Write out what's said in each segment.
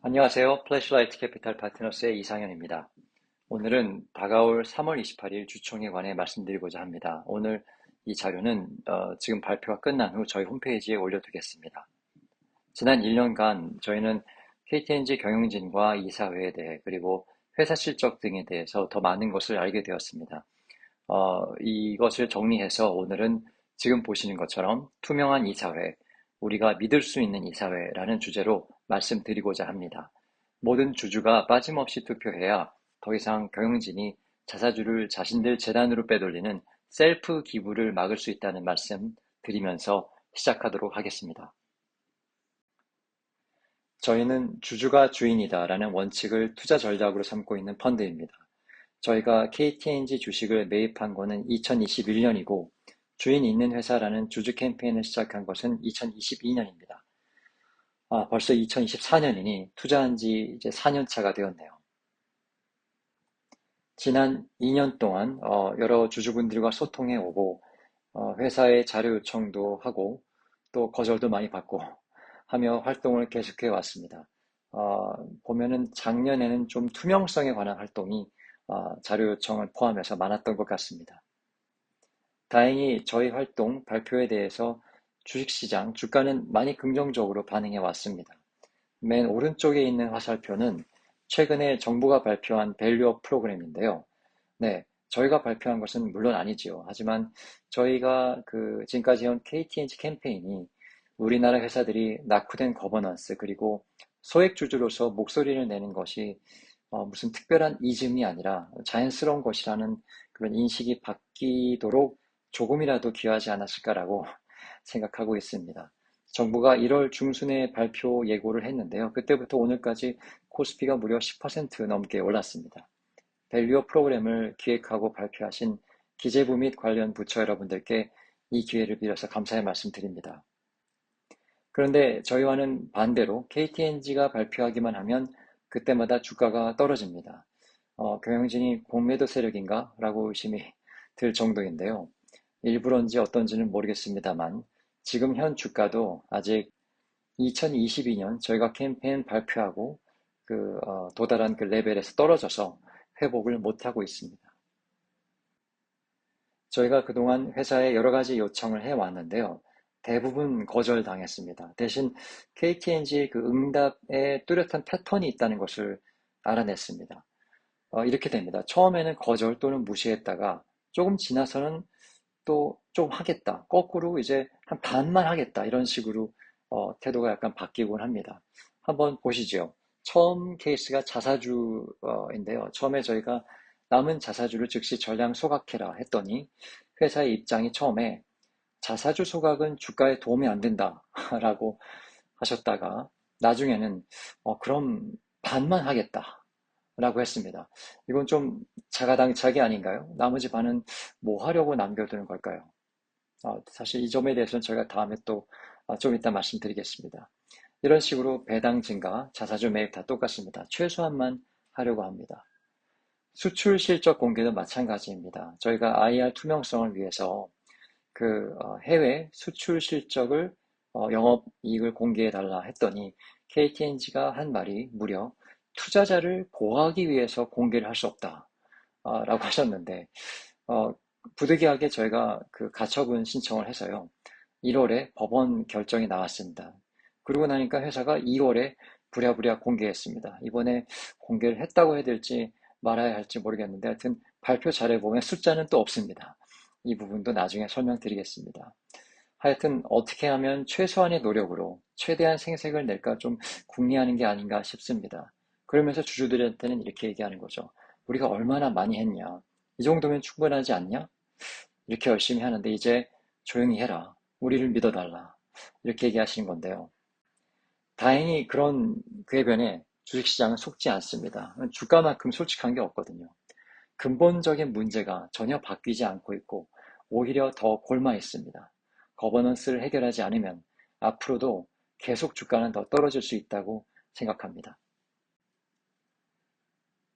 안녕하세요. 플래시라이트 캐피탈 파트너스의 이상현입니다. 오늘은 다가올 3월 28일 주총에 관해 말씀드리고자 합니다. 오늘 이 자료는 지금 발표가 끝난 후 저희 홈페이지에 올려두겠습니다. 지난 1년간 저희는 KTNG 경영진과 이사회에 대해 그리고 회사 실적 등에 대해서 더 많은 것을 알게 되었습니다. 이것을 정리해서 오늘은 지금 보시는 것처럼 투명한 이사회, 우리가 믿을 수 있는 이사회라는 주제로 말씀드리고자 합니다. 모든 주주가 빠짐없이 투표해야 더 이상 경영진이 자사주를 자신들 재단으로 빼돌리는 셀프 기부를 막을 수 있다는 말씀 드리면서 시작하도록 하겠습니다. 저희는 주주가 주인이다라는 원칙을 투자 전략으로 삼고 있는 펀드입니다. 저희가 KTNG 주식을 매입한 거는 2021년이고 주인 있는 회사라는 주주 캠페인을 시작한 것은 2022년입니다. 벌써 2024년이니 투자한 지 이제 4년 차가 되었네요. 지난 2년 동안 여러 주주분들과 소통해 오고 회사에 자료 요청도 하고 또 거절도 많이 받고 하며 활동을 계속해 왔습니다. 보면은 작년에는 좀 투명성에 관한 활동이 자료 요청을 포함해서 많았던 것 같습니다. 다행히 저희 활동 발표에 대해서 주식시장 주가는 많이 긍정적으로 반응해 왔습니다. 맨 오른쪽에 있는 화살표는 최근에 정부가 발표한 밸류업 프로그램인데요. 네, 저희가 발표한 것은 물론 아니지요. 하지만 저희가 지금까지 해온 KTNG 캠페인이 우리나라 회사들이 낙후된 거버넌스 그리고 소액주주로서 목소리를 내는 것이 무슨 특별한 이즘이 아니라 자연스러운 것이라는 그런 인식이 바뀌도록 조금이라도 기여하지 않았을까라고 생각하고 있습니다. 정부가 1월 중순에 발표 예고를 했는데요. 그때부터 오늘까지 코스피가 무려 10% 넘게 올랐습니다. 밸류업 프로그램을 기획하고 발표하신 기재부 및 관련 부처 여러분들께 이 기회를 빌어서 감사의 말씀드립니다. 그런데 저희와는 반대로 KTNG가 발표하기만 하면 그때마다 주가가 떨어집니다. 경영진이 공매도 세력인가? 라고 의심이 들 정도인데요. 일부러인지 어떤지는 모르겠습니다만 지금 현 주가도 아직 2022년 저희가 캠페인 발표하고 도달한 그 레벨에서 떨어져서 회복을 못하고 있습니다. 저희가 그동안 회사에 여러 가지 요청을 해왔는데요. 대부분 거절당했습니다. 대신 KTNG의 그 응답에 뚜렷한 패턴이 있다는 것을 알아냈습니다. 이렇게 됩니다. 처음에는 거절 또는 무시했다가 조금 지나서는 또 좀 하겠다. 거꾸로 이제 한 반만 하겠다. 이런 식으로 태도가 약간 바뀌곤 합니다. 한번 보시죠. 처음 케이스가 자사주인데요. 처음에 저희가 남은 자사주를 즉시 전량 소각해라 했더니 회사의 입장이 처음에 자사주 소각은 주가에 도움이 안 된다라고 하셨다가 나중에는 그럼 반만 하겠다라고 했습니다. 이건 좀 자가당착이 아닌가요? 나머지 반은 뭐 하려고 남겨두는 걸까요? 사실 이 점에 대해서는 저희가 다음에 또 좀 이따 말씀드리겠습니다. 이런 식으로 배당 증가, 자사주 매입 다 똑같습니다. 최소한만 하려고 합니다. 수출 실적 공개도 마찬가지입니다. 저희가 IR 투명성을 위해서 해외 수출 실적을 영업이익을 공개해달라 했더니 KTNG가 한 말이 무려 투자자를 보호하기 위해서 공개를 할 수 없다 라고 하셨는데 어, 부득이하게 저희가 그 가처분 신청을 해서요. 1월에 법원 결정이 나왔습니다. 그러고 나니까 회사가 2월에 부랴부랴 공개했습니다. 이번에 공개를 했다고 해야 될지 말아야 할지 모르겠는데 하여튼 발표 자료에 보면 숫자는 또 없습니다. 이 부분도 나중에 설명드리겠습니다. 하여튼 어떻게 하면 최소한의 노력으로 최대한 생색을 낼까 좀 궁리하는 게 아닌가 싶습니다. 그러면서 주주들한테는 이렇게 얘기하는 거죠. 우리가 얼마나 많이 했냐? 이 정도면 충분하지 않냐? 이렇게 열심히 하는데 이제 조용히 해라. 우리를 믿어달라. 이렇게 얘기하시는 건데요. 다행히 그런 궤변에 주식시장은 속지 않습니다. 주가만큼 솔직한 게 없거든요. 근본적인 문제가 전혀 바뀌지 않고 있고 오히려 더 골마 있습니다. 거버넌스를 해결하지 않으면 앞으로도 계속 주가는 더 떨어질 수 있다고 생각합니다.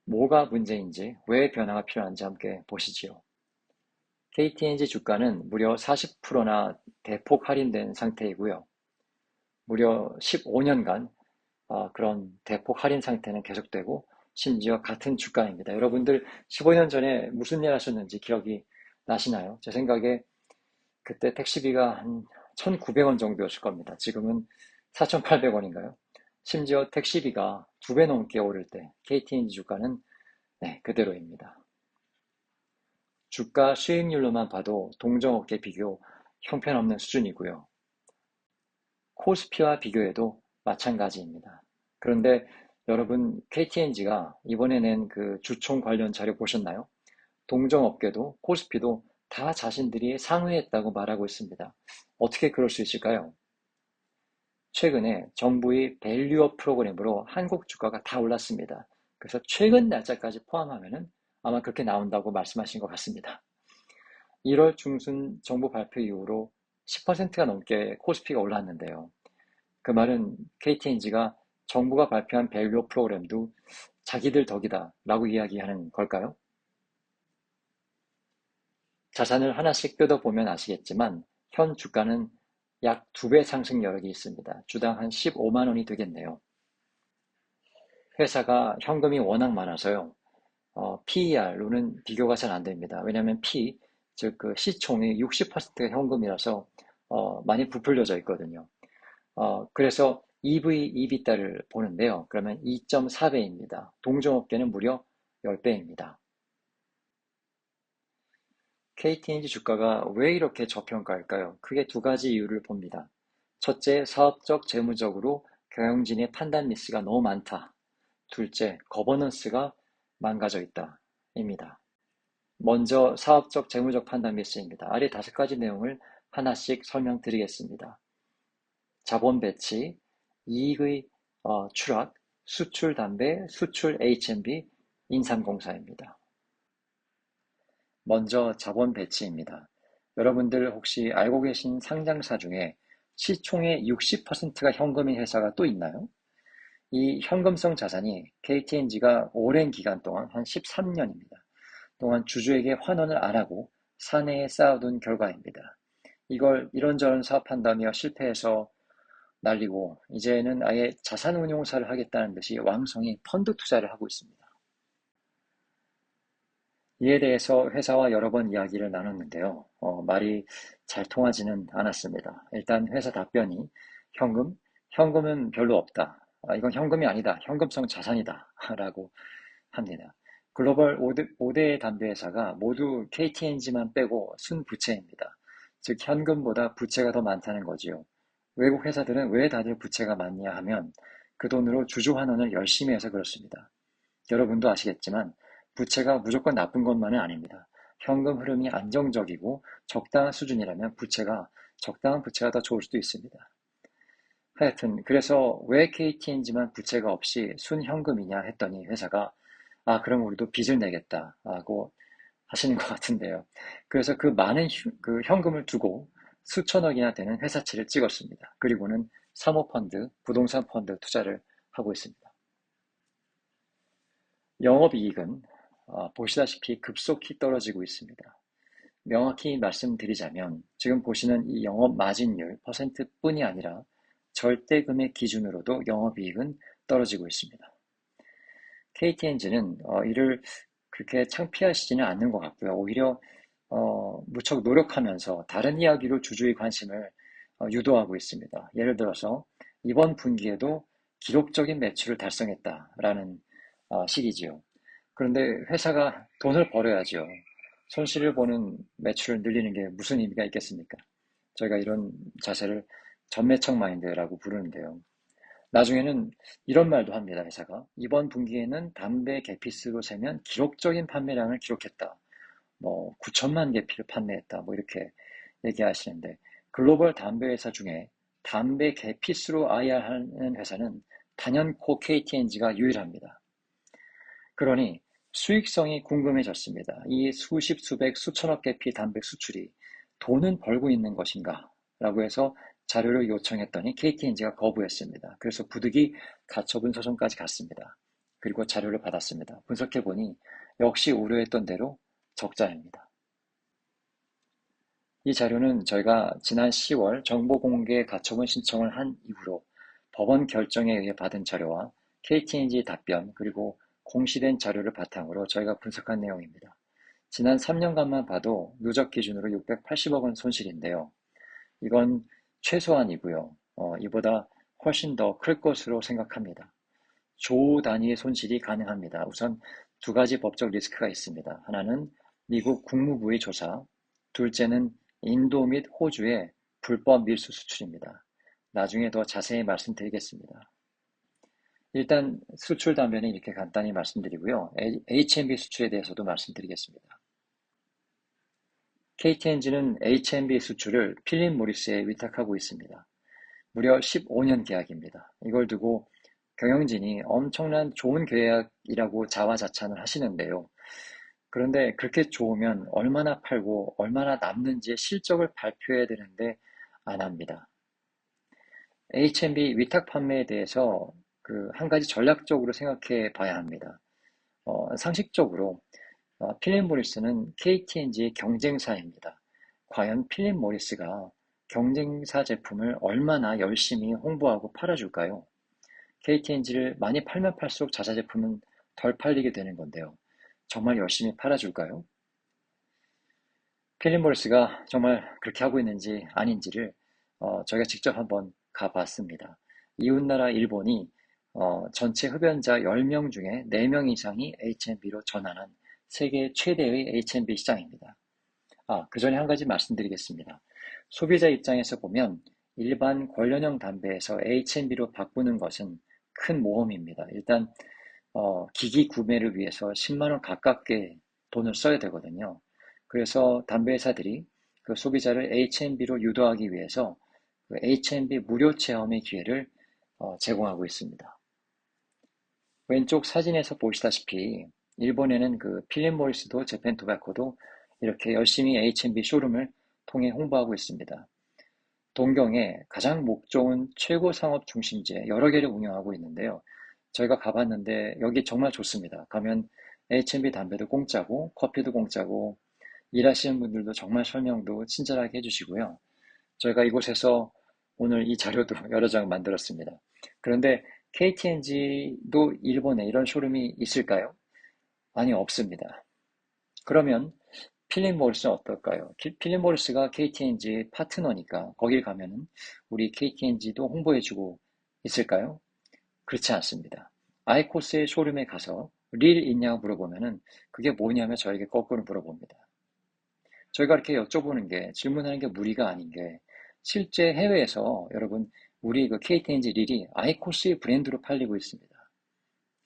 뭐가 문제인지, 왜 변화가 필요한지 함께 보시지요. KTNG 주가는 무려 40%나 대폭 할인된 상태이고요. 무려 15년간 그런 대폭 할인 상태는 계속되고 심지어 같은 주가입니다. 여러분들 15년 전에 무슨 일 하셨는지 기억이 나시나요? 제 생각에 그때 택시비가 한 1,900원 정도였을 겁니다. 지금은 4,800원인가요? 심지어 택시비가 2배 넘게 오를 때 KTNG 주가는 네, 그대로입니다. 주가 수익률로만 봐도 동종업계 비교 형편없는 수준이고요. 코스피와 비교해도 마찬가지입니다. 그런데 여러분 KTNG가 이번에 낸 그 주총 관련 자료 보셨나요? 동종업계도 코스피도 다 자신들이 상회했다고 말하고 있습니다. 어떻게 그럴 수 있을까요? 최근에 정부의 밸류업 프로그램으로 한국 주가가 다 올랐습니다. 그래서 최근 날짜까지 포함하면은 아마 그렇게 나온다고 말씀하신 것 같습니다. 1월 중순 정부 발표 이후로 10%가 넘게 코스피가 올랐는데요. 그 말은 KTNG가 정부가 발표한 밸류업 프로그램도 자기들 덕이다 라고 이야기하는 걸까요? 자산을 하나씩 뜯어보면 아시겠지만 현 주가는 약 2배 상승 여력이 있습니다. 주당 한 15만 원이 되겠네요. 회사가 현금이 워낙 많아서요. PER로는 비교가 잘 안 됩니다. 왜냐하면 즉 그 시총의 60%가 현금이라서 많이 부풀려져 있거든요. 그래서 EV, EBITDA를 보는데요. 그러면 2.4배입니다. 동종업계는 무려 10배입니다. KTNG 주가가 왜 이렇게 저평가일까요? 크게 두 가지 이유를 봅니다. 첫째, 사업적, 재무적으로 경영진의 판단 미스가 너무 많다. 둘째, 거버넌스가 망가져 있다. 입니다. 먼저 사업적, 재무적 판단 미스입니다. 아래 5가지 내용을 하나씩 설명드리겠습니다. 자본 배치, 이익의 추락, 수출 담배, 수출 H&B, 인삼공사입니다. 먼저 자본 배치입니다. 여러분들 혹시 알고 계신 상장사 중에 시총의 60%가 현금인 회사가 또 있나요? 이 현금성 자산이 KTNG가 오랜 기간 동안 한 13년입니다. 동안 주주에게 환원을 안 하고 사내에 쌓아둔 결과입니다. 이걸 이런저런 사업한다며 실패해서 날리고 이제는 아예 자산운용사를 하겠다는 듯이 왕성히 펀드 투자를 하고 있습니다. 이에 대해서 회사와 여러 번 이야기를 나눴는데요. 말이 잘 통하지는 않았습니다. 일단 회사 답변이 현금은 별로 없다. 이건 현금이 아니다. 현금성 자산이다. 라고 합니다. 글로벌 5대 담배 회사가 모두 KTNG만 빼고 순부채입니다. 즉 현금보다 부채가 더 많다는 거지요. 외국 회사들은 왜 다들 부채가 많냐 하면 그 돈으로 주주 환원을 열심히 해서 그렇습니다. 여러분도 아시겠지만 부채가 무조건 나쁜 것만은 아닙니다. 현금 흐름이 안정적이고 적당한 수준이라면 적당한 부채가 더 좋을 수도 있습니다. 하여튼 그래서 왜 KTNG만 부채가 없이 순현금이냐 했더니 회사가 그럼 우리도 빚을 내겠다라고 하시는 것 같은데요. 그래서 그 많은 그 현금을 두고 수천억이나 되는 회사채를 찍었습니다. 그리고는 사모펀드, 부동산 펀드 투자를 하고 있습니다. 영업이익은 보시다시피 급속히 떨어지고 있습니다. 명확히 말씀드리자면 지금 보시는 이 영업 마진율 퍼센트뿐이 아니라 절대금액 기준으로도 영업이익은 떨어지고 있습니다. KTNG는 이를 그렇게 창피하시지는 않는 것 같고요. 오히려 무척 노력하면서 다른 이야기로 주주의 관심을 유도하고 있습니다. 예를 들어서 이번 분기에도 기록적인 매출을 달성했다라는 식이지요. 그런데 회사가 돈을 벌어야죠. 손실을 보는 매출을 늘리는 게 무슨 의미가 있겠습니까? 저희가 이런 자세를 전매청 마인드라고 부르는데요. 나중에는 이런 말도 합니다, 회사가. 이번 분기에는 담배 개피수로 세면 기록적인 판매량을 기록했다. 9천만 개피를 판매했다. 이렇게 얘기하시는데, 글로벌 담배 회사 중에 담배 개피수로 IR하는 회사는 단연코 KTNG가 유일합니다. 그러니 수익성이 궁금해졌습니다. 이 수십, 수백, 수천억 개피 담배 수출이 돈은 벌고 있는 것인가? 라고 해서 자료를 요청했더니 KTNG가 거부했습니다. 그래서 부득이 가처분 소송까지 갔습니다. 그리고 자료를 받았습니다. 분석해보니 역시 우려했던 대로 적자입니다. 이 자료는 저희가 지난 10월 정보공개 가처분 신청을 한 이후로 법원 결정에 의해 받은 자료와 KT&G 답변 그리고 공시된 자료를 바탕으로 저희가 분석한 내용입니다. 지난 3년간만 봐도 누적 기준으로 680억 원 손실인데요. 이건 최소한이고요. 이보다 훨씬 더 클 것으로 생각합니다. 조 단위의 손실이 가능합니다. 우선 두 가지 법적 리스크가 있습니다. 하나는 미국 국무부의 조사, 둘째는 인도 및 호주의 불법 밀수 수출입니다. 나중에 더 자세히 말씀드리겠습니다. 일단 수출 단면은 이렇게 간단히 말씀드리고요. H&B 수출에 대해서도 말씀드리겠습니다. KT&G는 H&B 수출을 필립 모리스에 위탁하고 있습니다. 무려 15년 계약입니다. 이걸 두고 경영진이 엄청난 좋은 계약이라고 자화자찬을 하시는데요. 그런데 그렇게 좋으면 얼마나 팔고 얼마나 남는지의 실적을 발표해야 되는데 안 합니다. H&B 위탁 판매에 대해서 한 가지 전략적으로 생각해 봐야 합니다. 상식적으로 필립 모리스는 KT&G의 경쟁사입니다. 과연 필립 모리스가 경쟁사 제품을 얼마나 열심히 홍보하고 팔아줄까요? KT&G를 많이 팔면 팔수록 자사 제품은 덜 팔리게 되는 건데요. 정말 열심히 팔아줄까요? 필립 모리스가 정말 그렇게 하고 있는지 아닌지를 저희가 직접 한번 가봤습니다. 이웃나라 일본이 전체 흡연자 10명 중에 4명 이상이 H&B로 전환한 세계 최대의 H&B 시장입니다. 그 전에 한 가지 말씀드리겠습니다. 소비자 입장에서 보면 일반 관련형 담배에서 H&B로 바꾸는 것은 큰 모험입니다. 일단 기기 구매를 위해서 10만 원 가깝게 돈을 써야 되거든요. 그래서 담배 회사들이 그 소비자를 H&B로 유도하기 위해서 그 H&B 무료 체험의 기회를 제공하고 있습니다. 왼쪽 사진에서 보시다시피 일본에는 그 필립 모리스도 재팬 토바코도 이렇게 열심히 H&B 쇼룸을 통해 홍보하고 있습니다. 동경에 가장 목 좋은 최고 상업 중심지에 여러 개를 운영하고 있는데요. 저희가 가봤는데 여기 정말 좋습니다. 가면 H&B 담배도 공짜고 커피도 공짜고 일하시는 분들도 정말 설명도 친절하게 해주시고요. 저희가 이곳에서 오늘 이 자료도 여러 장 만들었습니다. 그런데 KT&G도 일본에 이런 쇼룸이 있을까요? 아니, 없습니다. 그러면 필립 모리스는 어떨까요? 필립 모리스가 KT&G 파트너니까 거길 가면은 우리 KT&G도 홍보해주고 있을까요? 그렇지 않습니다. 아이코스의 쇼룸에 가서 릴 있냐고 물어보면은 그게 뭐냐며 저에게 거꾸로 물어봅니다. 저희가 이렇게 여쭤보는 게 질문하는 게 무리가 아닌 게 실제 해외에서 여러분 우리 그 KT&G 릴이 아이코스의 브랜드로 팔리고 있습니다.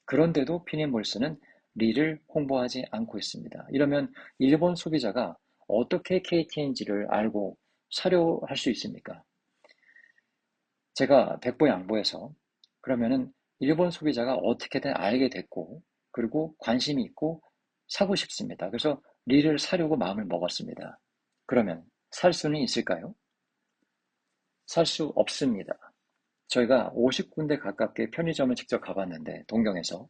그런데도 필립 모리스는 릴을 홍보하지 않고 있습니다. 이러면 일본 소비자가 어떻게 KT&G를 알고 사려 할 수 있습니까? 제가 백보양보해서 그러면은 일본 소비자가 어떻게든 알게 됐고 그리고 관심이 있고 사고 싶습니다. 그래서 릴을 사려고 마음을 먹었습니다. 그러면 살 수는 있을까요? 살 수 없습니다. 저희가 50군데 가깝게 편의점을 직접 가봤는데 동경에서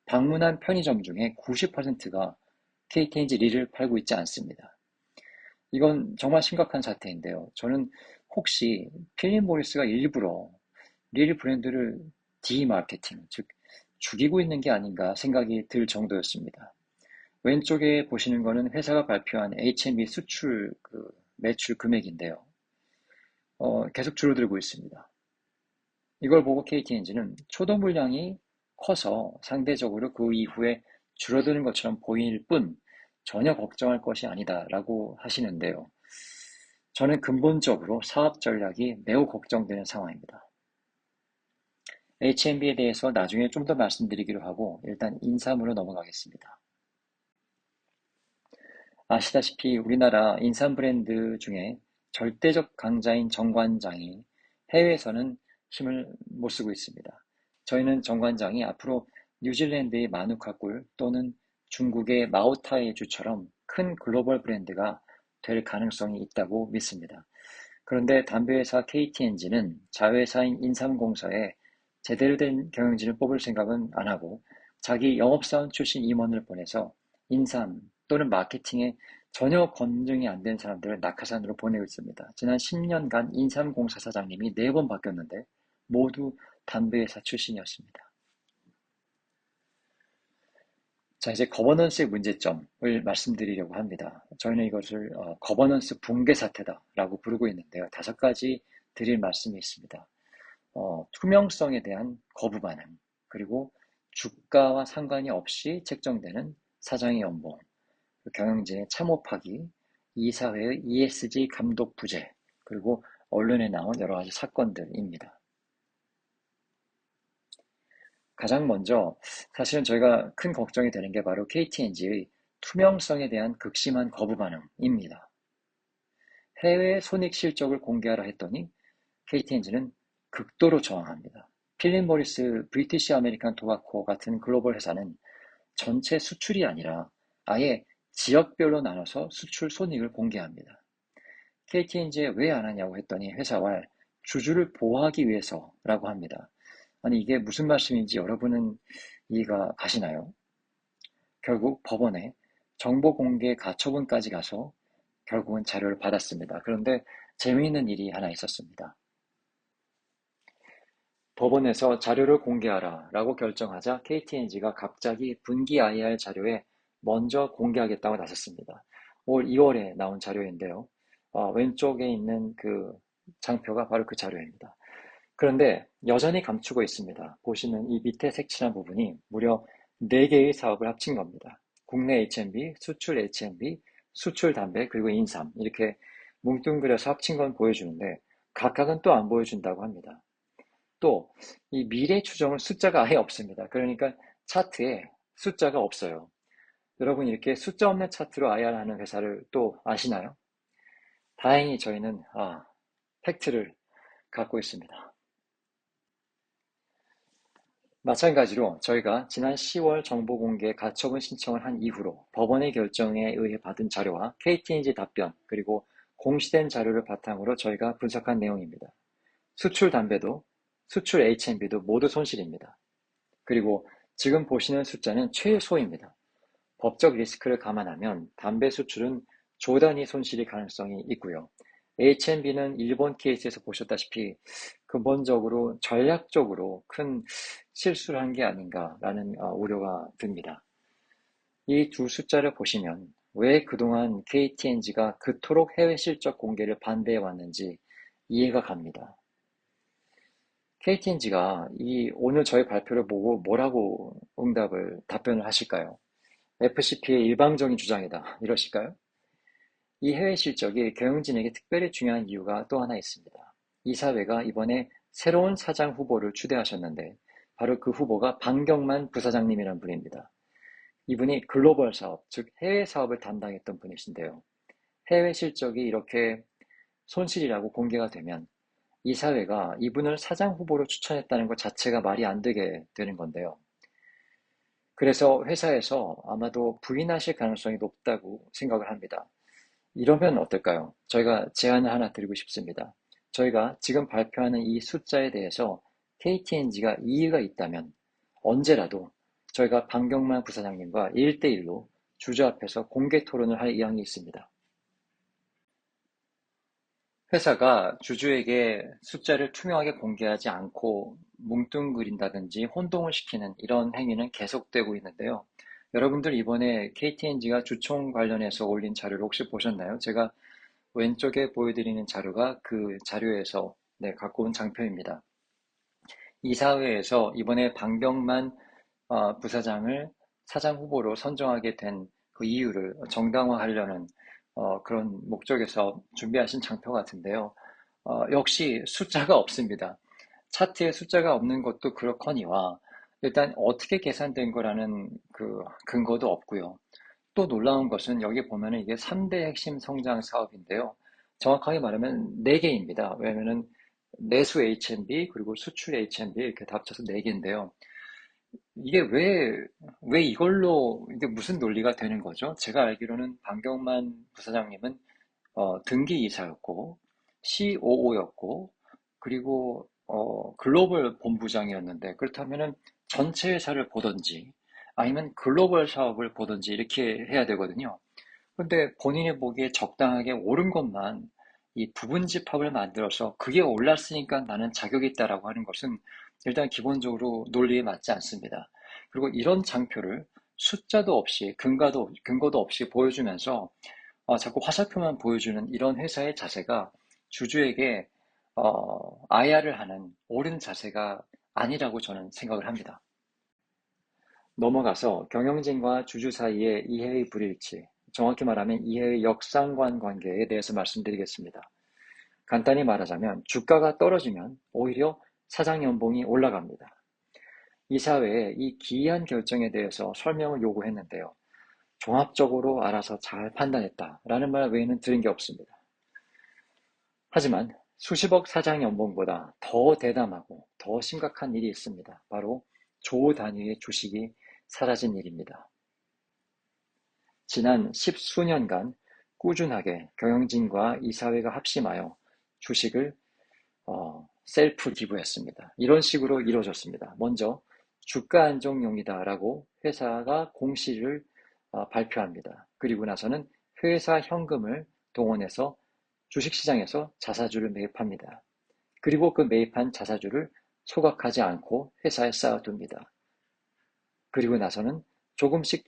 방문한 편의점 중에 90%가 KT&G 릴을 팔고 있지 않습니다. 이건 정말 심각한 사태인데요. 저는 혹시 필립 모리스가 일부러 릴 브랜드를 디마케팅, 즉 죽이고 있는 게 아닌가 생각이 들 정도였습니다. 왼쪽에 보시는 거는 회사가 발표한 H&B 수출 매출 금액인데요. 계속 줄어들고 있습니다. 이걸 보고 KT&G는 초도 물량이 커서 상대적으로 그 이후에 줄어드는 것처럼 보일 뿐 전혀 걱정할 것이 아니다라고 하시는데요. 저는 근본적으로 사업 전략이 매우 걱정되는 상황입니다. H&B에 대해서 나중에 좀 더 말씀드리기로 하고 일단 인삼으로 넘어가겠습니다. 아시다시피 우리나라 인삼 브랜드 중에 절대적 강자인 정관장이 해외에서는 힘을 못 쓰고 있습니다. 저희는 정관장이 앞으로 뉴질랜드의 마누카꿀 또는 중국의 마오타이의 주처럼 큰 글로벌 브랜드가 될 가능성이 있다고 믿습니다. 그런데 담배회사 KT&G는 자회사인 인삼공사에 제대로 된 경영진을 뽑을 생각은 안 하고 자기 영업사원 출신 임원을 보내서 인삼 또는 마케팅에 전혀 검증이 안 된 사람들을 낙하산으로 보내고 있습니다. 지난 10년간 인삼공사 사장님이 4번 바뀌었는데 모두 담배회사 출신이었습니다. 자, 이제 거버넌스의 문제점을 말씀드리려고 합니다. 저희는 이것을 거버넌스 붕괴 사태다라고 부르고 있는데요. 5가지 드릴 말씀이 있습니다. 투명성에 대한 거부 반응, 그리고 주가와 상관이 없이 책정되는 사장의 연봉, 경영진의 참호파기, 이사회의 ESG 감독 부재, 그리고 언론에 나온 여러 가지 사건들입니다. 가장 먼저 사실은 저희가 큰 걱정이 되는 게 바로 KT&G의 투명성에 대한 극심한 거부 반응입니다. 해외 손익 실적을 공개하라 했더니 KT&G는 극도로 저항합니다. 필립 모리스 브리티시 아메리칸 토바코 같은 글로벌 회사는 전체 수출이 아니라 아예 지역별로 나눠서 수출 손익을 공개합니다. KT&G에 왜 안 하냐고 했더니 회사와 주주를 보호하기 위해서라고 합니다. 아니, 이게 무슨 말씀인지 여러분은 이해가 가시나요? 결국 법원에 정보 공개 가처분까지 가서 결국은 자료를 받았습니다. 그런데 재미있는 일이 하나 있었습니다. 법원에서 자료를 공개하라 라고 결정하자 KT&G가 갑자기 분기 IR 자료에 먼저 공개하겠다고 나섰습니다. 올 2월에 나온 자료인데요. 왼쪽에 있는 그 장표가 바로 그 자료입니다. 그런데 여전히 감추고 있습니다. 보시는 이 밑에 색칠한 부분이 무려 4개의 사업을 합친 겁니다. 국내 H&B, 수출 H&B, 수출 담배, 그리고 인삼 이렇게 뭉뚱그려서 합친 건 보여주는데 각각은 또 안 보여준다고 합니다. 또 이 미래 추정은 숫자가 아예 없습니다. 그러니까 차트에 숫자가 없어요. 여러분 이렇게 숫자 없는 차트로 IR하는 회사를 또 아시나요? 다행히 저희는 팩트를 갖고 있습니다. 마찬가지로 저희가 지난 10월 정보공개 가처분 신청을 한 이후로 법원의 결정에 의해 받은 자료와 KT&G 답변 그리고 공시된 자료를 바탕으로 저희가 분석한 내용입니다. 수출 담배도 수출 H&B도 모두 손실입니다. 그리고 지금 보시는 숫자는 최소입니다. 법적 리스크를 감안하면 담배 수출은 조 단위 손실이 가능성이 있고요. H&B는 일본 케이스에서 보셨다시피 근본적으로 전략적으로 큰 실수를 한 게 아닌가라는 우려가 듭니다. 이 두 숫자를 보시면 왜 그동안 KT&G가 그토록 해외 실적 공개를 반대해 왔는지 이해가 갑니다. KT&G가 오늘 저희 발표를 보고 뭐라고 답변을 하실까요? FCP의 일방적인 주장이다. 이러실까요? 이 해외 실적이 경영진에게 특별히 중요한 이유가 또 하나 있습니다. 이사회가 이번에 새로운 사장 후보를 추대하셨는데 바로 그 후보가 방경만 부사장님이라는 분입니다. 이분이 글로벌 사업, 즉 해외 사업을 담당했던 분이신데요. 해외 실적이 이렇게 손실이라고 공개가 되면 이사회가 이분을 사장 후보로 추천했다는 것 자체가 말이 안 되게 되는 건데요. 그래서 회사에서 아마도 부인하실 가능성이 높다고 생각을 합니다. 이러면 어떨까요? 저희가 제안을 하나 드리고 싶습니다. 저희가 지금 발표하는 이 숫자에 대해서 KT&G가 이의가 있다면 언제라도 저희가 방경만 부사장님과 1대1로 주주 앞에서 공개 토론을 할 의향이 있습니다. 회사가 주주에게 숫자를 투명하게 공개하지 않고 뭉뚱그린다든지 혼동을 시키는 이런 행위는 계속되고 있는데요. 여러분들 이번에 KT&G가 주총 관련해서 올린 자료를 혹시 보셨나요? 제가 왼쪽에 보여드리는 자료가 그 자료에서 갖고 온 장표입니다. 이사회에서 이번에 방병만 부사장을 사장 후보로 선정하게 된 그 이유를 정당화하려는 그런 목적에서 준비하신 장표 같은데요. 역시 숫자가 없습니다. 차트에 숫자가 없는 것도 그렇거니와 일단 어떻게 계산된 거라는 그 근거도 없고요. 또 놀라운 것은 여기 보면은 이게 3대 핵심 성장 사업인데요. 정확하게 말하면 4개입니다. 왜냐면은 내수 H&B 그리고 수출 H&B 이렇게 다 합쳐서 4개인데요. 이게 왜 이걸로 이게 무슨 논리가 되는 거죠? 제가 알기로는 방경만 부사장님은 등기 이사였고 COO였고 그리고 글로벌 본부장이었는데 그렇다면은 전체 회사를 보든지 아니면 글로벌 사업을 보든지 이렇게 해야 되거든요. 근데 본인이 보기에 적당하게 옳은 것만 이 부분 집합을 만들어서 그게 올랐으니까 나는 자격이 있다라고 하는 것은 일단 기본적으로 논리에 맞지 않습니다. 그리고 이런 장표를 숫자도 없이 근거도 없이 보여주면서 자꾸 화살표만 보여주는 이런 회사의 자세가 주주에게 IR을 하는 옳은 자세가 아니라고 저는 생각을 합니다. 넘어가서 경영진과 주주 사이의 이해의 불일치, 정확히 말하면 이해의 역상관 관계에 대해서 말씀드리겠습니다. 간단히 말하자면 주가가 떨어지면 오히려 사장 연봉이 올라갑니다. 이사회에 이 기이한 결정에 대해서 설명을 요구했는데요. 종합적으로 알아서 잘 판단했다라는 말 외에는 들은 게 없습니다. 하지만 수십억 사장 연봉보다 더 대담하고 더 심각한 일이 있습니다. 바로 조 단위의 주식이 사라진 일입니다. 지난 십수년간 꾸준하게 경영진과 이사회가 합심하여 주식을 셀프 기부했습니다. 이런 식으로 이루어졌습니다. 먼저 주가 안정용이다라고 회사가 공시를 발표합니다. 그리고 나서는 회사 현금을 동원해서 주식시장에서 자사주를 매입합니다. 그리고 그 매입한 자사주를 소각하지 않고 회사에 쌓아둡니다. 그리고 나서는 조금씩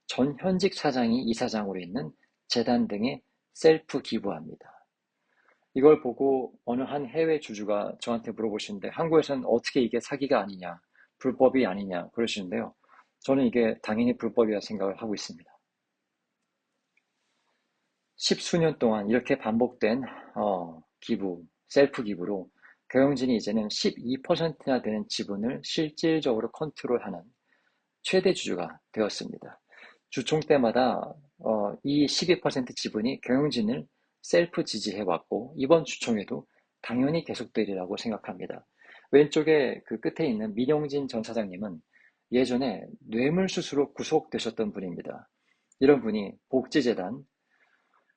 전 현직 사장이 이사장으로 있는 재단 등에 셀프 기부합니다. 이걸 보고 어느 한 해외 주주가 저한테 물어보시는데 한국에서는 어떻게 이게 사기가 아니냐, 불법이 아니냐 그러시는데요. 저는 이게 당연히 불법이라 생각을 하고 있습니다. 십수년 동안 이렇게 반복된 기부, 셀프 기부로 경영진이 이제는 12%나 되는 지분을 실질적으로 컨트롤하는 최대 주주가 되었습니다. 주총 때마다 이 12% 지분이 경영진을 셀프 지지해왔고 이번 주총에도 당연히 계속되리라고 생각합니다. 왼쪽에 그 끝에 있는 민영진 전 사장님은 예전에 뇌물수수로 구속되셨던 분입니다. 이런 분이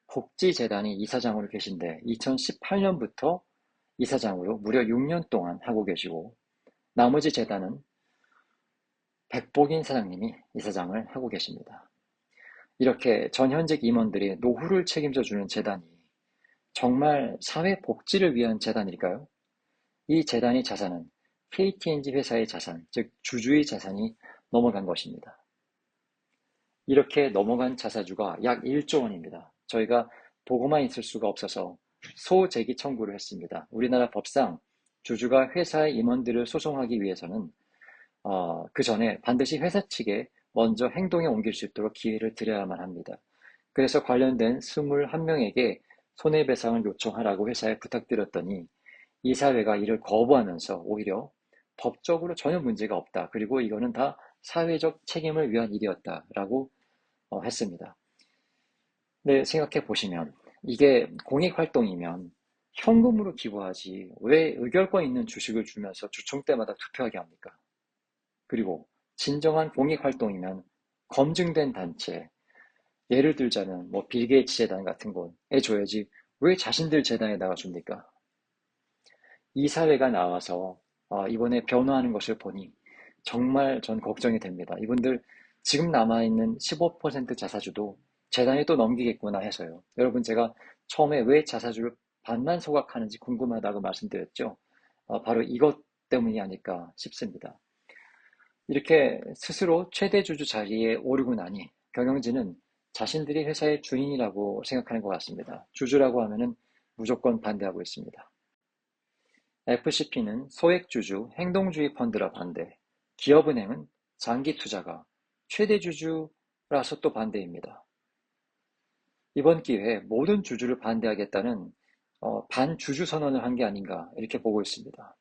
복지재단이 이사장으로 계신데 2018년부터 이사장으로 무려 6년 동안 하고 계시고 나머지 재단은 백복인 사장님이 이사장을 하고 계십니다. 이렇게 전현직 임원들이 노후를 책임져 주는 재단이 정말 사회 복지를 위한 재단일까요? 이 재단의 자산은 KTNG 회사의 자산, 즉 주주의 자산이 넘어간 것입니다. 이렇게 넘어간 자사주가 약 1조 원입니다. 저희가 보고만 있을 수가 없어서 소재기 청구를 했습니다. 우리나라 법상 주주가 회사의 임원들을 소송하기 위해서는 그 전에 반드시 회사 측에 먼저 행동에 옮길 수 있도록 기회를 드려야만 합니다. 그래서 관련된 21명에게 손해배상을 요청하라고 회사에 부탁드렸더니 이사회가 이를 거부하면서 오히려 법적으로 전혀 문제가 없다. 그리고 이거는 다 사회적 책임을 위한 일이었다라고 했습니다. 네, 생각해 보시면 이게 공익활동이면 현금으로 기부하지 왜 의결권 있는 주식을 주면서 주총 때마다 투표하게 합니까? 그리고 진정한 공익활동이면 검증된 단체, 예를 들자면 뭐 빌 게이츠 재단 같은 곳에 줘야지 왜 자신들 재단에다가 줍니까? 이사회가 나와서 이번에 변화하는 것을 보니 정말 전 걱정이 됩니다. 이분들 지금 남아있는 15% 자사주도 재단에 또 넘기겠구나 해서요. 여러분 제가 처음에 왜 자사주를 반만 소각하는지 궁금하다고 말씀드렸죠. 바로 이것 때문이 아닐까 싶습니다. 이렇게 스스로 최대 주주 자리에 오르고 나니 경영진은 자신들이 회사의 주인이라고 생각하는 것 같습니다. 주주라고 하면은 무조건 반대하고 있습니다. FCP는 소액주주 행동주의 펀드라 반대, 기업은행은 장기투자가 최대주주라서 또 반대입니다. 이번 기회에 모든 주주를 반대하겠다는 반주주 선언을 한 게 아닌가 이렇게 보고 있습니다.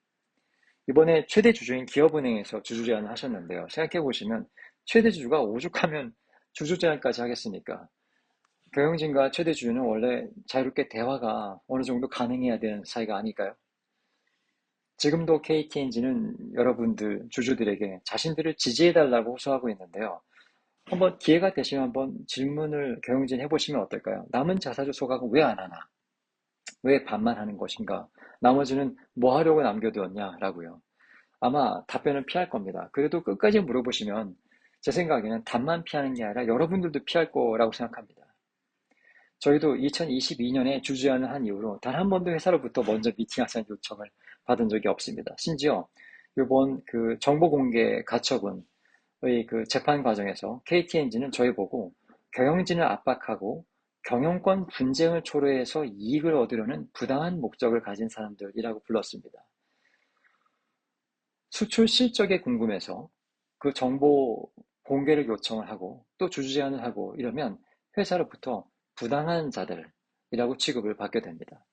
이번에 최대 주주인 기업은행에서 주주 제안을 하셨는데요. 생각해 보시면 최대 주주가 오죽하면 주주 제안까지 하겠습니까? 경영진과 최대 주주는 원래 자유롭게 대화가 어느 정도 가능해야 되는 사이가 아닐까요? 지금도 KTNG는 여러분들 주주들에게 자신들을 지지해달라고 호소하고 있는데요. 한번 기회가 되시면 한번 질문을 경영진 해보시면 어떨까요? 남은 자사주 소각은 왜 안 하나? 왜 반만 하는 것인가? 나머지는 뭐 하려고 남겨두었냐라고요. 아마 답변은 피할 겁니다. 그래도 끝까지 물어보시면 제 생각에는 답만 피하는 게 아니라 여러분들도 피할 거라고 생각합니다. 저희도 2022년에 주주제안을 한 이후로 단 한 번도 회사로부터 먼저 미팅하자는 요청을 받은 적이 없습니다. 심지어 이번 그 정보 공개 가처분의 그 재판 과정에서 KTNG는 저희 보고 경영진을 압박하고 경영권 분쟁을 초래해서 이익을 얻으려는 부당한 목적을 가진 사람들이라고 불렀습니다. 수출 실적에 궁금해서 그 정보 공개를 요청을 하고 또 주주 제안을 하고 이러면 회사로부터 부당한 자들이라고 취급을 받게 됩니다.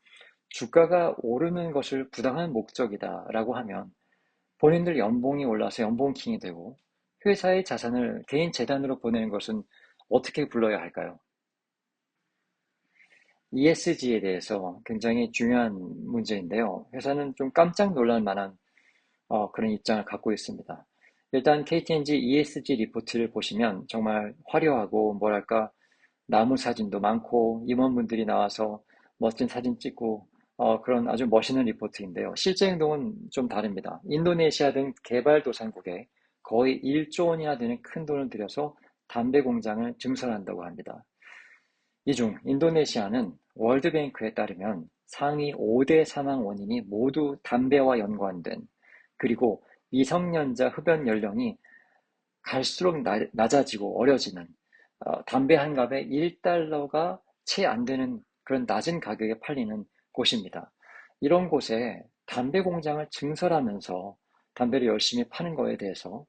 주가가 오르는 것을 부당한 목적이다라고 하면 본인들 연봉이 올라서 연봉킹이 되고 회사의 자산을 개인 재단으로 보내는 것은 어떻게 불러야 할까요? ESG에 대해서 굉장히 중요한 문제인데요. 회사는 좀 깜짝 놀랄 만한 그런 입장을 갖고 있습니다. 일단 KTNG ESG 리포트를 보시면 정말 화려하고 뭐랄까 나무 사진도 많고 임원분들이 나와서 멋진 사진 찍고 그런 아주 멋있는 리포트인데요. 실제 행동은 좀 다릅니다. 인도네시아 등 개발도상국에 거의 1조 원이나 되는 큰 돈을 들여서 담배 공장을 증설한다고 합니다. 이 중 인도네시아는 월드뱅크에 따르면 상위 5대 사망 원인이 모두 담배와 연관된, 그리고 미성년자 흡연 연령이 갈수록 낮아지고 어려지는, 담배 한 갑에 1달러가 채 안 되는 그런 낮은 가격에 팔리는 곳입니다. 이런 곳에 담배 공장을 증설하면서 담배를 열심히 파는 거에 대해서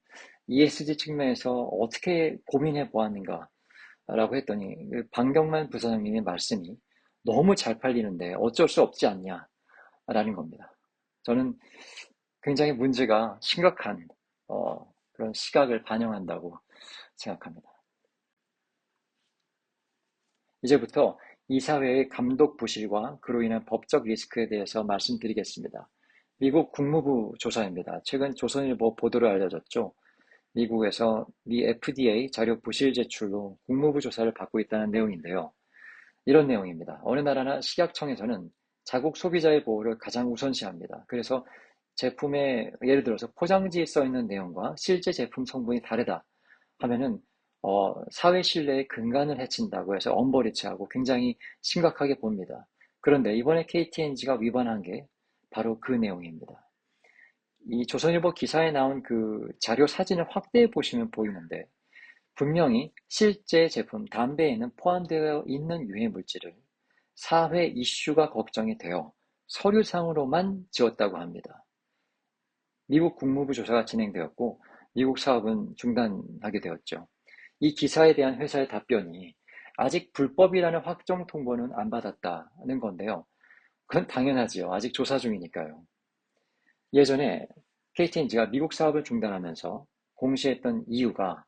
ESG 측면에서 어떻게 고민해 보았는가 라고 했더니 그 방경만 부사장님의 말씀이 너무 잘 팔리는데 어쩔 수 없지 않냐라는 겁니다. 저는 굉장히 문제가 심각한 그런 시각을 반영한다고 생각합니다. 이제부터 이사회의 감독 부실과 그로 인한 법적 리스크에 대해서 말씀드리겠습니다. 미국 국무부 조사입니다. 최근 조선일보 보도로 알려졌죠. 미국에서 미 FDA 자료 부실 제출로 국무부 조사를 받고 있다는 내용인데요. 이런 내용입니다. 어느 나라나 식약청에서는 자국 소비자의 보호를 가장 우선시합니다. 그래서 제품에 예를 들어서 포장지에 써 있는 내용과 실제 제품 성분이 다르다 하면은 사회 신뢰에 근간을 해친다고 해서 엄벌이치하고 굉장히 심각하게 봅니다. 그런데 이번에 KTNG가 위반한 게 바로 그 내용입니다. 이 조선일보 기사에 나온 그 자료 사진을 확대해 보시면 보이는데 분명히 실제 제품 담배에는 포함되어 있는 유해 물질을 사회 이슈가 걱정이 되어 서류상으로만 지웠다고 합니다. 미국 국무부 조사가 진행되었고 미국 사업은 중단하게 되었죠. 이 기사에 대한 회사의 답변이 아직 불법이라는 확정 통보는 안 받았다는 건데요. 그건 당연하지요. 아직 조사 중이니까요. 예전에 KTNG가 미국 사업을 중단하면서 공시했던 이유가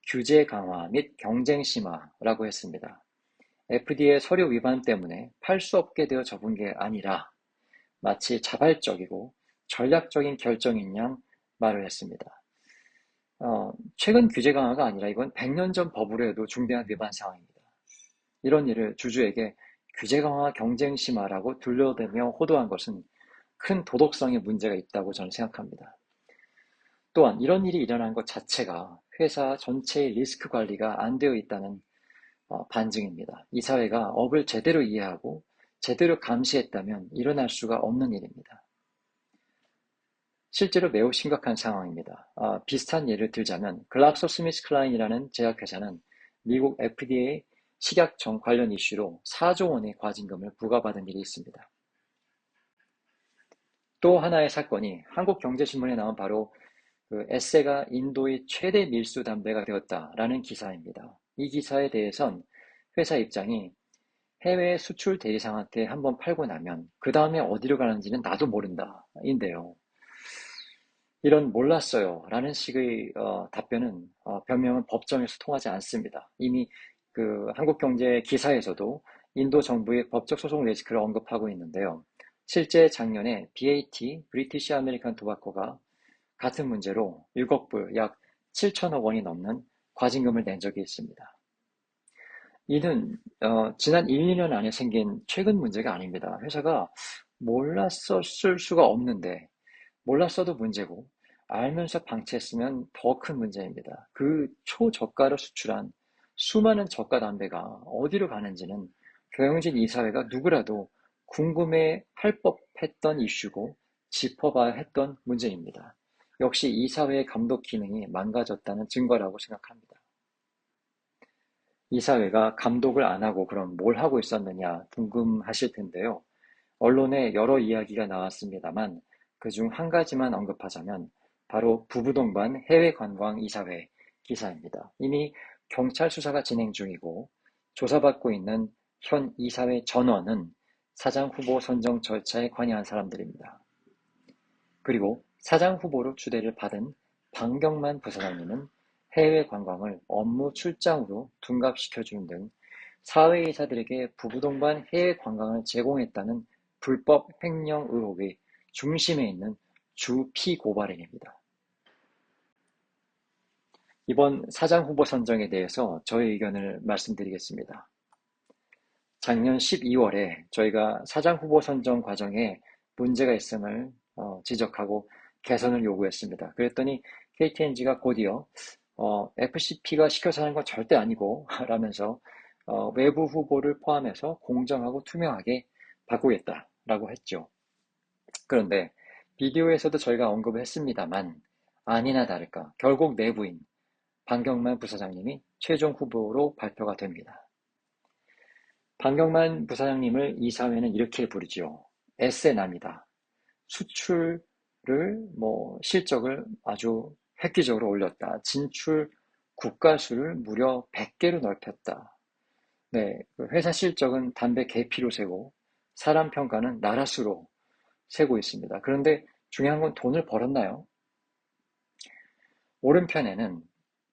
규제 강화 및 경쟁 심화라고 했습니다. FDA 서류 위반 때문에 팔 수 없게 되어 접은 게 아니라 마치 자발적이고 전략적인 결정인 양 말을 했습니다. 최근 규제 강화가 아니라 이건 100년 전 법으로 해도 중대한 위반 상황입니다. 이런 일을 주주에게 규제 강화 경쟁 심화라고 둘러대며 호도한 것은 큰 도덕성의 문제가 있다고 저는 생각합니다. 또한 이런 일이 일어난 것 자체가 회사 전체의 리스크 관리가 안 되어 있다는 반증입니다. 이 사회가 업을 제대로 이해하고 제대로 감시했다면 일어날 수가 없는 일입니다. 실제로 매우 심각한 상황입니다. 비슷한 예를 들자면 글락소스미스클라인이라는 제약회사는 미국 FDA 식약청 관련 이슈로 4조 원의 과징금을 부과받은 일이 있습니다. 또 하나의 사건이 한국경제신문에 나온 바로 그 에세가 인도의 최대 밀수 담배가 되었다라는 기사입니다. 이 기사에 대해선 회사 입장이 해외 수출 대리상한테 한번 팔고 나면 그 다음에 어디로 가는지는 나도 모른다 인데요. 이런 몰랐어요 라는 식의 답변은 변명은 법정에서 통하지 않습니다. 이미 그 한국경제 기사에서도 인도 정부의 법적 소송 리스크를 언급하고 있는데요. 실제 작년에 BAT, 브리티시 아메리칸 토바코가 같은 문제로 6억 불, 약 7천억 원이 넘는 과징금을 낸 적이 있습니다. 이는 지난 1, 2년 안에 생긴 최근 문제가 아닙니다. 회사가 몰랐었을 수가 없는데 몰랐어도 문제고 알면서 방치했으면 더 큰 문제입니다. 그 초저가로 수출한 수많은 저가 담배가 어디로 가는지는 경영진 이사회가 누구라도 궁금해 할 법했던 이슈고 짚어봐야 했던 문제입니다. 역시 이사회의 감독 기능이 망가졌다는 증거라고 생각합니다. 이사회가 감독을 안 하고 그럼 뭘 하고 있었느냐 궁금하실 텐데요. 언론에 여러 이야기가 나왔습니다만 그중 한 가지만 언급하자면 바로 부부동반 해외관광이사회 기사입니다. 이미 경찰 수사가 진행 중이고 조사받고 있는 현 이사회 전원은 사장 후보 선정 절차에 관여한 사람들입니다. 그리고 사장 후보로 추대를 받은 방경만 부사장님은 해외 관광을 업무 출장으로 둔갑시켜주는 등 사회이사들에게 부부동반 해외 관광을 제공했다는 불법 횡령 의혹의 중심에 있는 주 피고발인입니다. 이번 사장 후보 선정에 대해서 저의 의견을 말씀드리겠습니다. 작년 12월에 저희가 사장 후보 선정 과정에 문제가 있음을 지적하고 개선을 요구했습니다. 그랬더니 KTNG가 곧이어 FCP가 시켜서 하는 건 절대 아니고 라면서 외부 후보를 포함해서 공정하고 투명하게 바꾸겠다라고 했죠. 그런데 비디오에서도 저희가 언급을 했습니다만 아니나 다를까 결국 내부인 방경만 부사장님이 최종 후보로 발표가 됩니다. 방경만 부사장님을 이사회는 이렇게 부르지요. 에세남이다. 수출을 실적을 아주 획기적으로 올렸다. 진출 국가수를 무려 100개로 넓혔다. 네, 회사 실적은 담배 계피로 세고 사람 평가는 나라 수로 세고 있습니다. 그런데 중요한 건 돈을 벌었나요? 오른편에는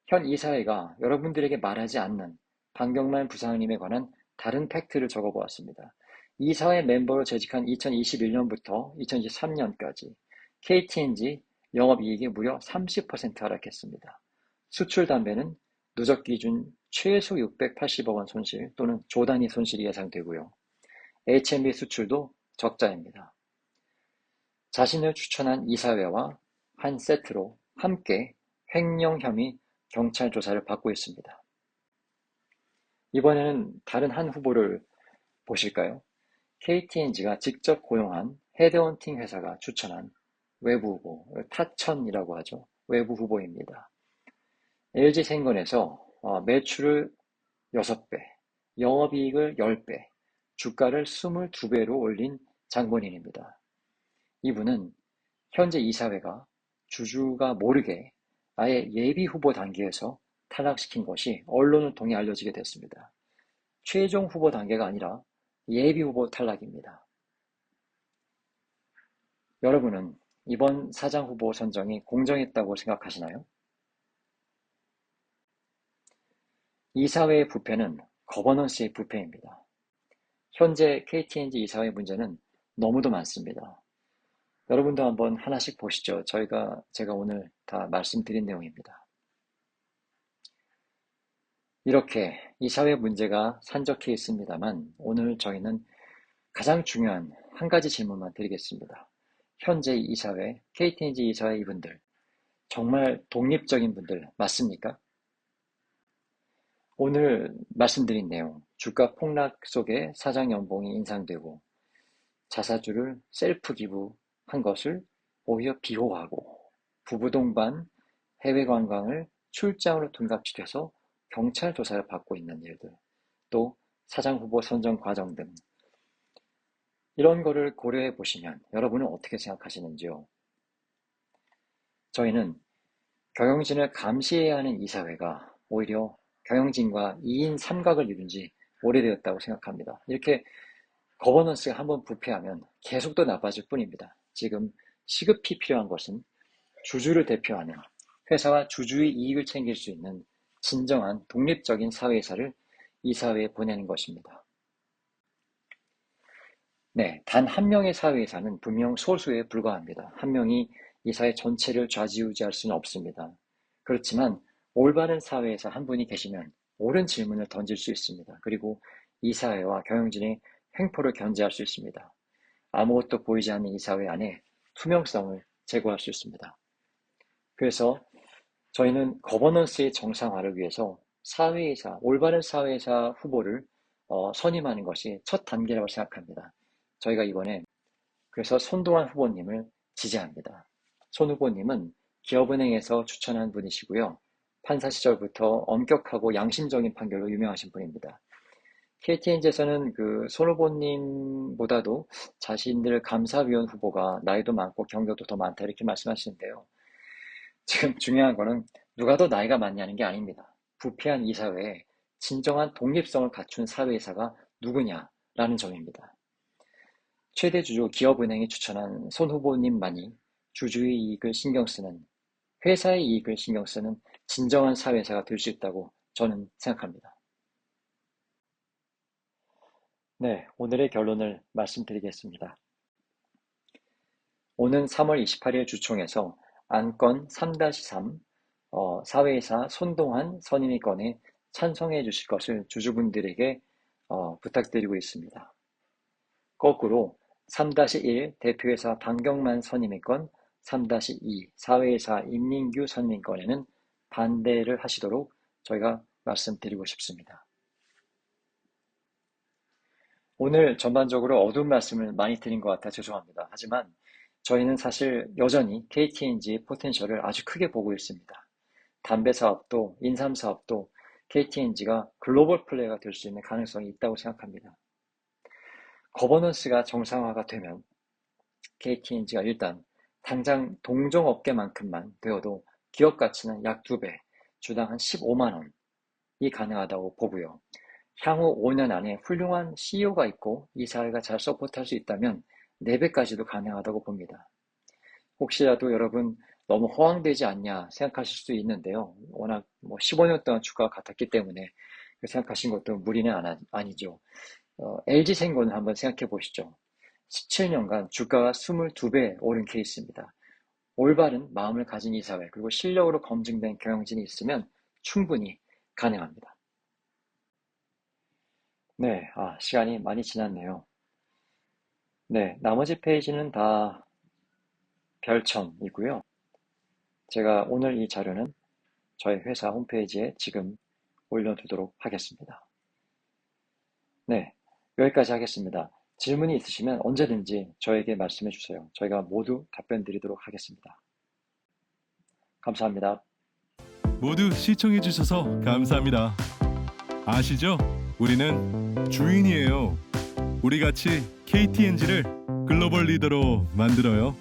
현 이사회가 여러분들에게 말하지 않는 방경만 부사장님에 관한 다른 팩트를 적어보았습니다. 이사회 멤버로 재직한 2021년부터 2023년까지 KTNG 영업이익이 무려 30% 하락했습니다. 수출 담배는 누적 기준 최소 680억 원 손실 또는 조 단위 손실이 예상되고요. H&B 수출도 적자입니다. 자신을 추천한 이사회와 한 세트로 함께 횡령 혐의 경찰 조사를 받고 있습니다. 이번에는 다른 한 후보를 보실까요? KTNG가 직접 고용한 헤드헌팅 회사가 추천한 외부 후보, 타천이라고 하죠. 외부 후보입니다. LG생건에서 매출을 6배, 영업이익을 10배, 주가를 22배로 올린 장본인입니다. 이분은 현재 이사회가 주주가 모르게 아예 예비 후보 단계에서 탈락시킨 것이 언론을 통해 알려지게 됐습니다. 최종 후보 단계가 아니라 예비 후보 탈락입니다. 여러분은 이번 사장 후보 선정이 공정했다고 생각하시나요? 이사회의 부패는 거버넌스의 부패입니다. 현재 KTNG 이사회 문제는 너무도 많습니다. 여러분도 한번 하나씩 보시죠. 제가 오늘 다 말씀드린 내용입니다. 이렇게 이사회 문제가 산적해 있습니다만 오늘 저희는 가장 중요한 한 가지 질문만 드리겠습니다. 현재 이사회, KTNG 이사회 이분들 정말 독립적인 분들 맞습니까? 오늘 말씀드린 내용, 주가 폭락 속에 사장 연봉이 인상되고 자사주를 셀프 기부한 것을 오히려 비호하고 부부 동반 해외 관광을 출장으로 둔갑시켜서 경찰 조사를 받고 있는 일들, 또 사장 후보 선정 과정 등 이런 거를 고려해 보시면 여러분은 어떻게 생각하시는지요? 저희는 경영진을 감시해야 하는 이사회가 오히려 경영진과 2인 삼각을 이룬 지 오래되었다고 생각합니다. 이렇게 거버넌스가 한번 부패하면 계속 더 나빠질 뿐입니다. 지금 시급히 필요한 것은 주주를 대표하는 회사와 주주의 이익을 챙길 수 있는 진정한 독립적인 사회이사를 이사회에 보내는 것입니다. 네, 단 한 명의 사회이사는 분명 소수에 불과합니다. 한 명이 이사회 전체를 좌지우지할 수는 없습니다. 그렇지만 올바른 사회에서 한 분이 계시면 옳은 질문을 던질 수 있습니다. 그리고 이사회와 경영진의 횡포를 견제할 수 있습니다. 아무것도 보이지 않는 이사회 안에 투명성을 제고할 수 있습니다. 그래서 저희는 거버넌스의 정상화를 위해서 사회이사, 올바른 사회이사 후보를 선임하는 것이 첫 단계라고 생각합니다. 저희가 이번에 그래서 손동환 후보님을 지지합니다. 손 후보님은 기업은행에서 추천한 분이시고요. 판사 시절부터 엄격하고 양심적인 판결로 유명하신 분입니다. KTNG에서는 그 손 후보님보다도 자신들 감사위원 후보가 나이도 많고 경력도 더 많다 이렇게 말씀하시는데요. 지금 중요한 거는 누가 더 나이가 많냐는 게 아닙니다. 부패한 이 사회에 진정한 독립성을 갖춘 사회이사가 누구냐라는 점입니다. 최대 주주 기업은행이 추천한 손 후보님만이 주주의 이익을 신경 쓰는, 회사의 이익을 신경 쓰는 진정한 사회이사가 될 수 있다고 저는 생각합니다. 네, 오늘의 결론을 말씀드리겠습니다. 오는 3월 28일 주총에서 안건 3-3 사회이사 손동한 선임위 건에 찬성해 주실 것을 주주분들에게 부탁드리고 있습니다. 거꾸로 3-1 대표이사 방경만 선임위 건, 3-2 사회이사 임민규 선임위 건에는 반대를 하시도록 저희가 말씀드리고 싶습니다. 오늘 전반적으로 어두운 말씀을 많이 드린 것 같아 죄송합니다. 하지만 저희는 사실 여전히 KTNG의 포텐셜을 아주 크게 보고 있습니다. 담배 사업도 인삼 사업도 KTNG가 글로벌 플레이가 될 수 있는 가능성이 있다고 생각합니다. 거버넌스가 정상화가 되면 KTNG가 일단 당장 동종업계만큼만 되어도 기업 가치는 약 2배, 주당 한 15만 원이 가능하다고 보고요. 향후 5년 안에 훌륭한 CEO가 있고 이 사회가 잘 서포트할 수 있다면 4배까지도 가능하다고 봅니다. 혹시라도 여러분 너무 허황되지 않냐 생각하실 수도 있는데요. 워낙 15년 동안 주가가 같았기 때문에 생각하신 것도 무리는 아니죠. LG생건을 한번 생각해 보시죠. 17년간 주가가 22배 오른 케이스입니다. 올바른 마음을 가진 이 사회, 그리고 실력으로 검증된 경영진이 있으면 충분히 가능합니다. 네, 시간이 많이 지났네요. 네, 나머지 페이지는 다 별첨이고요. 제가 오늘 이 자료는 저희 회사 홈페이지에 지금 올려두도록 하겠습니다. 네, 여기까지 하겠습니다. 질문이 있으시면 언제든지 저에게 말씀해 주세요. 저희가 모두 답변 드리도록 하겠습니다. 감사합니다. 모두 시청해 주셔서 감사합니다. 아시죠? 우리는 주인이에요. 우리 같이 KTNG를 글로벌 리더로 만들어요.